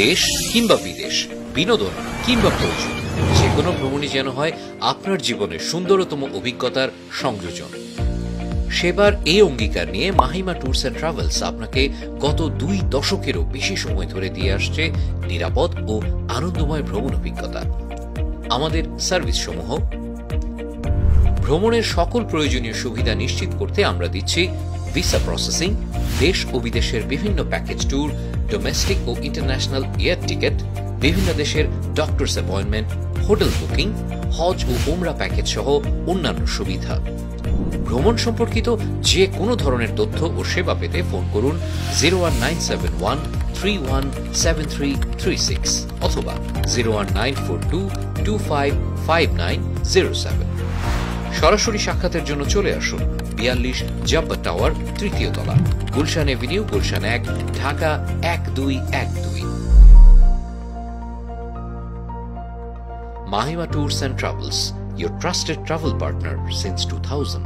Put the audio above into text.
দেশ কিংবা বিদেশ, বিনোদন কিংবা প্রয়োজন, যে কোনো ভ্রমণই যেন হয় আপনার জীবনের সুন্দরতম অভিজ্ঞতার সংযোজন। সেবার এই অঙ্গীকার নিয়ে মাহিমা ট্যুরস অ্যান্ড ট্রাভেলস আপনাকে গত 2 দশকেরও বেশি সময় ধরে দিয়ে আসছে নিরাপদ ও আনন্দময় ভ্রমণ অভিজ্ঞতা। আমাদের সার্ভিস সমূহ: ভ্রমণের সকল প্রয়োজনীয় সুবিধা নিশ্চিত করতে আমরা দিচ্ছি ভিসা প্রসেসিং, দেশ ও বিদেশের বিভিন্ন প্যাকেজ ট্যুর, ডোমেস্টিক ও ইন্টারন্যাশনাল এয়ার টিকিট, বিভিন্ন দেশের ডক্টরস অ্যাপয়েন্টমেন্ট, হোটেল বুকিং, হজ ও উমরা প্যাকেজ সহ অন্যান্য সুবিধা। ভ্রমণ সম্পর্কিত যে কোনো ধরনের তথ্য ও সেবা পেতে ফোন করুন 01971317336 অথবা 01942255907। সরাসরি সাক্ষাতের জন্য চলে আসুন 42 জাব্বা টাওয়ার, 3য় তলা, Gulshan Avenue, Gulshan 1, Dhaka 1212। Mahima Tours and Travels, your trusted travel partner since 2000.